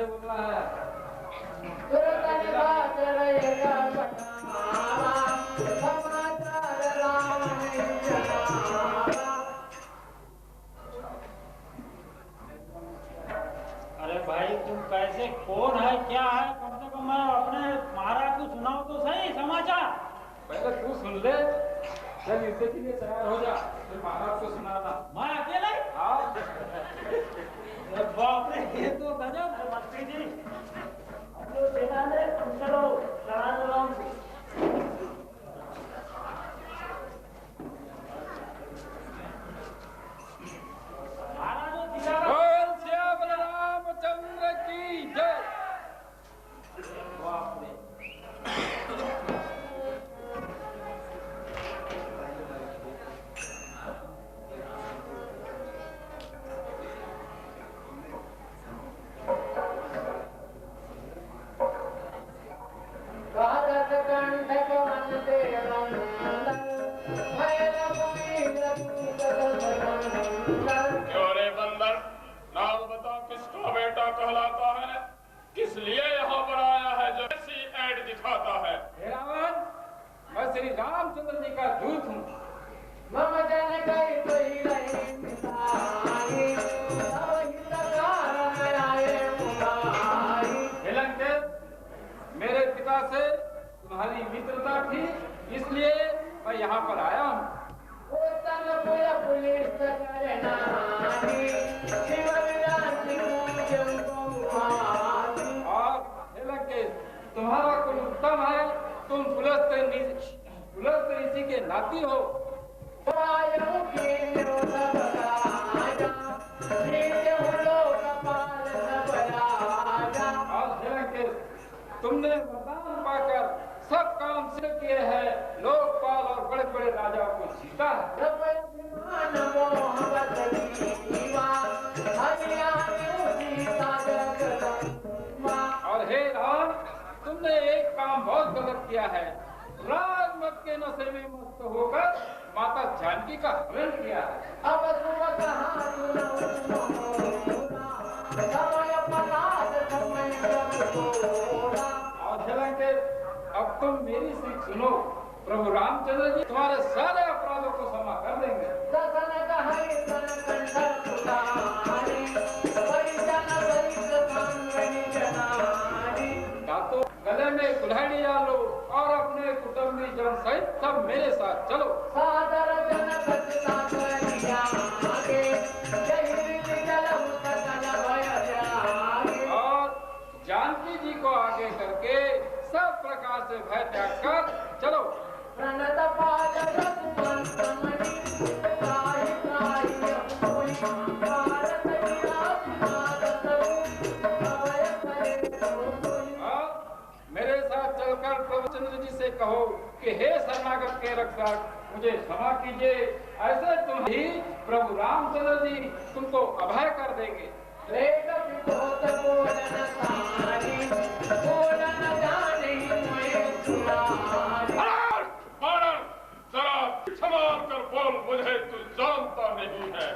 सही बोल रहा है। अरे भाई तुम कैसे, कौन है, क्या है? कम से कम मैं अपने महाराज को सुनाओ तो सही समाचार। पहले तू सुन ले, जब युद्ध के लिए तैयार हो जा फिर महाराज को सुनाना। मैं अकेले? हाँ। बाप रे, ये तो गजब मंत्री जी। अब जो सेना ने तुम चलो राम से। रामचंद्र की जय। बाप रे, किसका बेटा कहलाता है, किस लिए यहाँ पर आया है जो ऐसी ऐड दिखाता है? रावण, मैं श्री रामचंद्र जी का दूत हूँ। मेरे पिता से तुम्हारी मित्रता थी, इसलिए मैं यहाँ पर आया हूँ। तुम्हारा कुल उत्तम है, तुम पुलस्त ऋषि के नाती हो। तुमने वरदान पाकर सब काम सिद्ध किए हैं, लोकपाल और बड़े बड़े राजा को जीता है। और हे राम, तुमने एक काम बहुत गलत किया है। राजमत के नशे में मस्त होकर माता जानकी का हरण किया है। अब तुम मेरी सीख सुनो, प्रभु रामचंद्र जी तुम्हारे सारे अपराधों को क्षमा कर देंगे। तो गले में कुल्हाड़ी डालो और अपने कुटुंबी जन सहित सब मेरे साथ चलो। और जानकी जी को आगे करके सब प्रकार से भय त्याग कर चलो। मेरे साथ चलकर प्रभुचंद्र जी से कहो कि हे शरणागत के रक्षक, मुझे क्षमा कीजिए। ऐसे तुम ही प्रभु रामचंद्र जी तुमको अभय कर देंगे। जरा संभाल कर बोल, मुझे तू जानता नहीं है।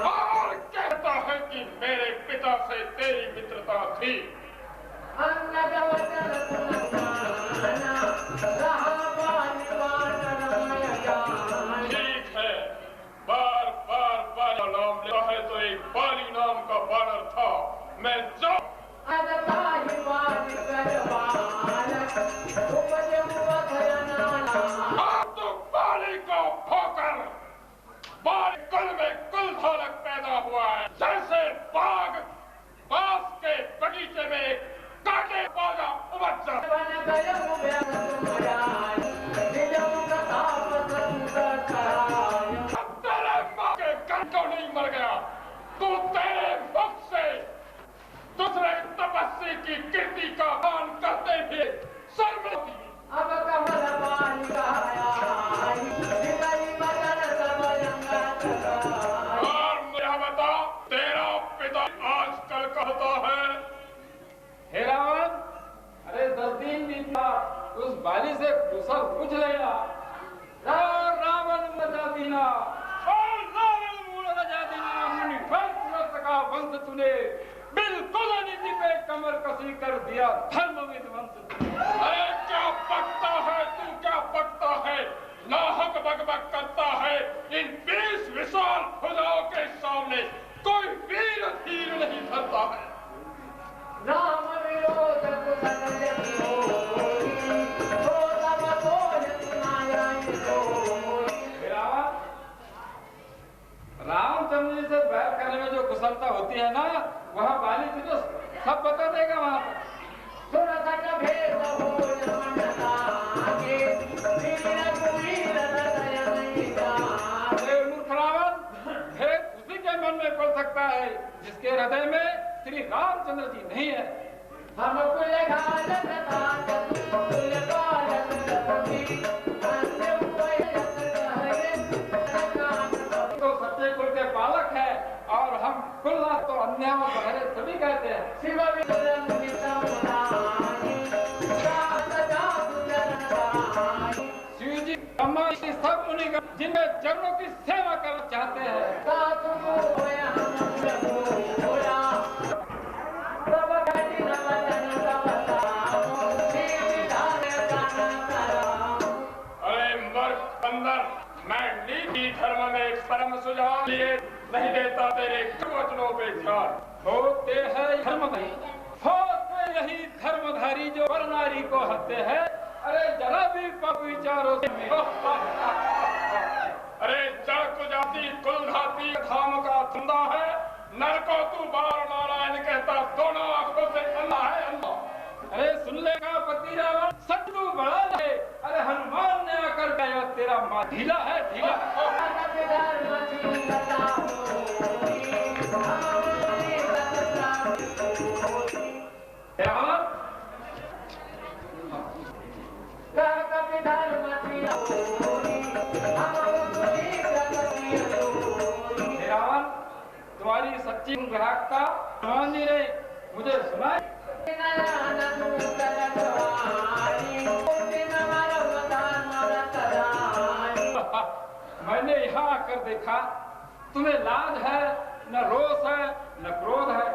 और कहता है कि मेरे पिता से तेरी मित्रता थी। ठीक है, बार नाम लेता है तो एक बाली नाम का बानर था। मैं तो बाली को खोकर बाली कुल में कुल धारक पैदा हुआ है। जैसे बाघ बांस के बगीचे में काटे बागा उमड़ जाता। तेरे माँ के कंठों नहीं मर गया, तू तेरे मुख से दूसरे तपस्वी और रावण मूल राजा मुनि का वंश तूने बिल्कुल नीति पे कमर कसी कर दिया, धर्म विध्वंस। अरे क्या बकता है तू, क्या बकता है, नाहक बकबक करता है। इन 20 विशाल भुजाओं के सामने कोई वीर धीर नहीं धरता है। राम विरोध रामचंद्र जी से बैर करने में जो कुशलता होती है ना, वह बाली तुझे सब बता देगा वहां पर। मूर्ख रावण, भेद उसी के मन में पड़ सकता है जिसके हृदय में श्री रामचंद्र जी नहीं है। तो सच्चे कुल के बालक है और हम कुलनाथ तो अन्याय और बहरे सभी कहते हैं। शिव जी ब्रह्मा जी सब मुनिगण जिनमें चरणों की सेवा करना चाहते हैं। अरे मूर्ख बंदर, मैं नीति धर्म में परम सुझाव लिए नहीं देता तेरे वचनों पे ध्यान। होते हैं धर्मधारी, होते यही धर्मधारी जो वर नारी को हत्ते हैं। अरे जरा भी पाप विचारों से अरे जड़ को जाति कुल घाती धाम का धंधा है। नर को तू बार नारायण कहता, दोनों आंखों से अंधा है अंधा। अरे सुन लेगा पति रावण, सत्तू बड़ा है। अरे हनुमान ने आकर गया, तेरा माँ ढीला है ढीला। रावण रावण, तुम्हारी सच्ची ग्राहकता हनुमान जी ने मुझे सुनाई। मैंने यहाँ आकर देखा, तुम्हें लाज है, न रोष है, न क्रोध है।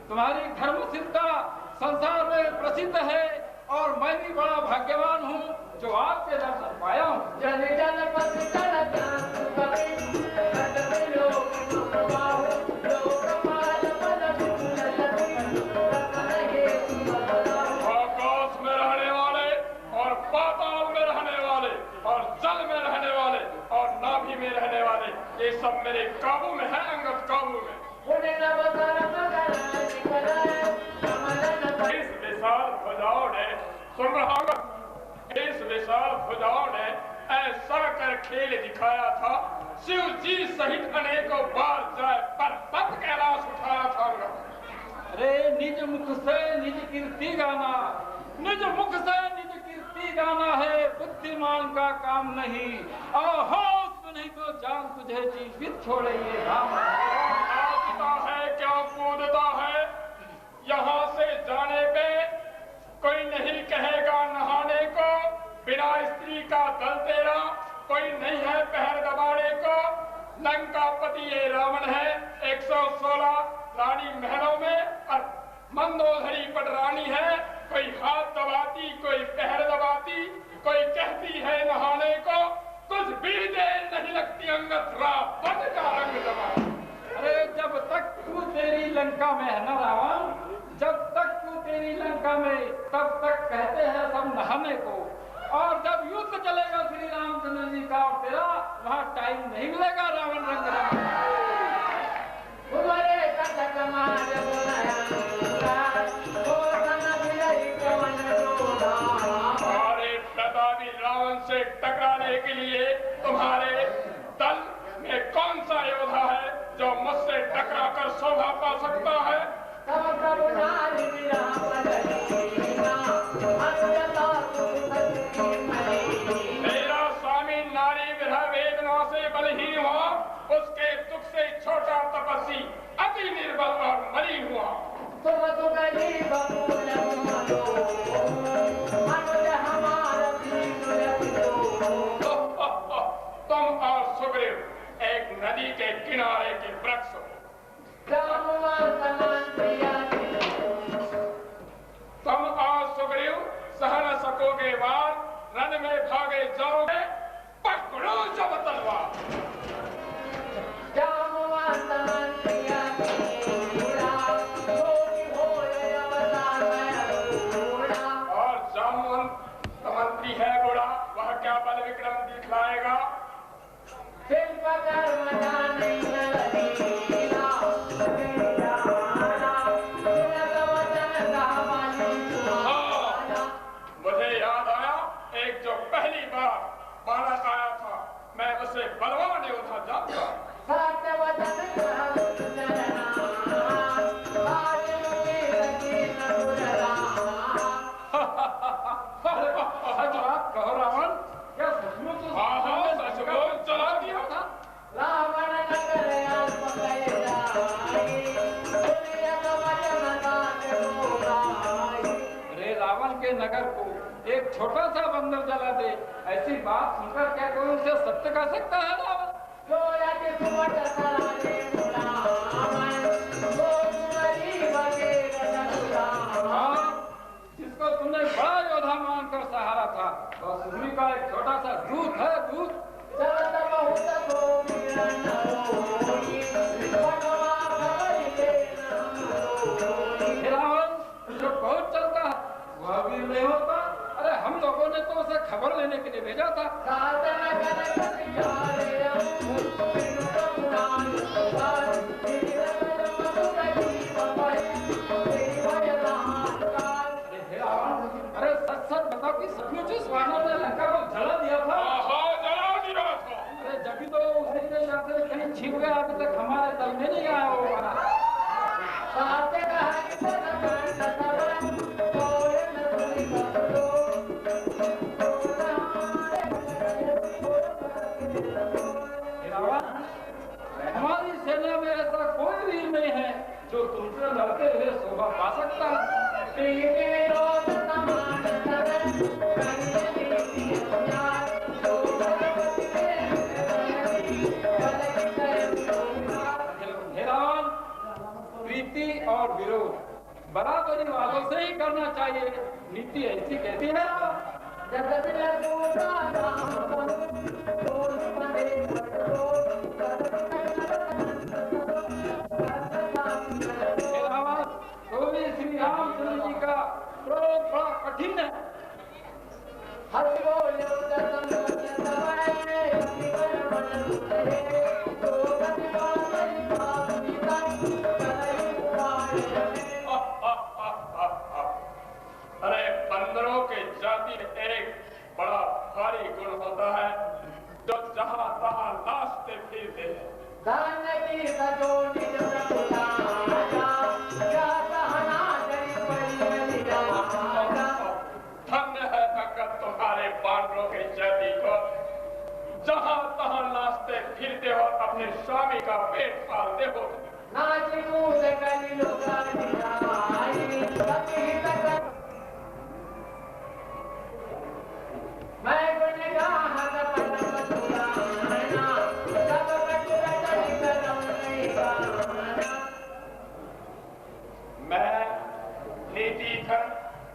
तुम्हारी धर्मसिद्धता संसार में प्रसिद्ध है और मैं भी बड़ा भाग्यवान हूँ जो आपके दर्शन पाया हूँ। आकाश में रहने वाले और पाताल में रहने वाले और जल में रहने वाले और नाभि में रहने वाले, ये सब मेरे काबू में है, अंगत काबू में। इस विशाल भुजाओं ने सुन रहा होगा, इस विशाल भुजाओं ने ऐसा कर खेल दिखाया था, शिव जी सहित अनेकों बार जाए पर तब कैलाश उठाया था। अरे निज मुख से निज कीर्ति गाना, निज मुख से निज कीर्ति गाना है बुद्धिमान का काम नहीं। होश नहीं तो जान तुझे जीवित छोड़ेंगे राम। नाचता है क्या कूदता है, यहाँ से जाने पे कोई नहीं कहेगा नहाने को। बिना स्त्री का दल तेरा कोई नहीं है पहर दबाने को। लंका पति ये रावण है, 116 रानी महलों में और मंदोदरी पटरानी है। कोई हाथ दबाती, कोई पहर दबाती, कोई कहती है नहाने को। कुछ भी देर नहीं लगती अंगत रात बन का रंग दबा। अरे जब तक तू तेरी लंका में है ना रावण, जब तक तू तेरी लंका में, तब तक कहते हैं सब नहाने को। और जब युद्ध चलेगा श्री रामचंद्र जी का और तेरा, वहाँ टाइम नहीं मिलेगा रावण रंग रंग। हमारे प्रतापी रावण से टकराने के लिए तुम्हारे दल में कौन सा योद्धा है जो मुझसे टकरा कर शोभा पा सकता है? मेरा स्वामी नारी विरह वेदना से बलहीन हुआ, उसके दुख से वृक्ष हो। तुम और सुग्रीव सह न सकोगे वार, रण में भागे जाओगे, पकड़ो जब तलवार। और जामुन मंत्री है घोड़ा, वह क्या बल विक्रम दिखलाएगा। मुझे याद आया एक जो पहली बार भारत आया था, मैं उसे बलवान योद्धा जानता। सच बात कहो रावण, क्या सचमुच सच बोल चला दिया था। अरे रावण के नगर को एक छोटा सा बंदर जला दे, ऐसी बात सुनकर क्या कोई उसे सत्य कह सकता है रावण? जिसको तुमने बड़ा योद्धा मानकर सहारा था, वह सुग्रीव का एक छोटा सा दूत है, दूत। रावण जो बहुत चलता है वह भी नहीं होता। अरे हम लोगों ने तो उसे खबर लेने के लिए भेजा था। अरे सच सच बताओ कि सचमुच इस वानर ने लंका को जला दिया था? जला दिया था। अरे जब तो उसे जाते कहीं छिप गया, अभी तक हमारे दल में नहीं आया वो वाला। हमारी सेना में ऐसा कोई वीर नहीं है जो तुमसे लड़ते हुए शोभा पा सकता है। प्रीति और विरोध बराबरी वालों से ही करना चाहिए, नीति ऐसी कहती है। तो भी श्री रामचंद्र जी का क्रोध बड़ा कठिन है। अरे बंदरों के जाति में एक बड़ा भारी गुण होता है, जो जहाँ तहाँ नाचते फिरते हैं। धन्य है अगर तुम्हारे बानरों के जाति को, जहाँ तहाँ नाचते फिरते हो, अपने स्वामी का पेट पालते हो। मैं नीति धर्म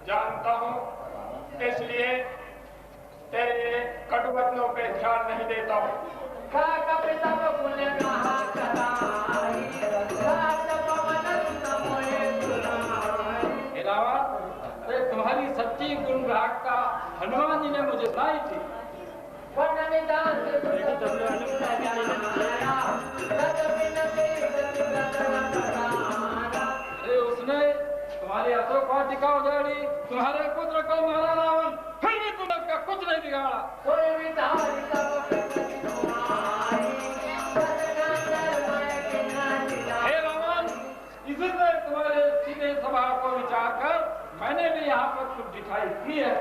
जानता हूँ, इसलिए तेरे कटुवचनों पे ध्यान नहीं देता हूँ। तुम्हारी सच्ची गुण रागता हनुमान जी ने मुझे सुनाई थी। अरे उसने तुम्हारी अशोक वाटिका उजाड़ी, तुम्हारे पुत्र को मारा रावण, फिर भी तुमने उसका कुछ नहीं बिगाड़ा। हे रावण, इसलिए तुम्हारे सीधे स्वभाव को विचार कर मैंने भी यहाँ पर कुछ दिखाई की है।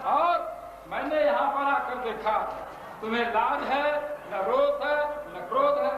और मैंने यहाँ पर आकर देखा, तुम्हें लाज है, न रोष है, न क्रोध है।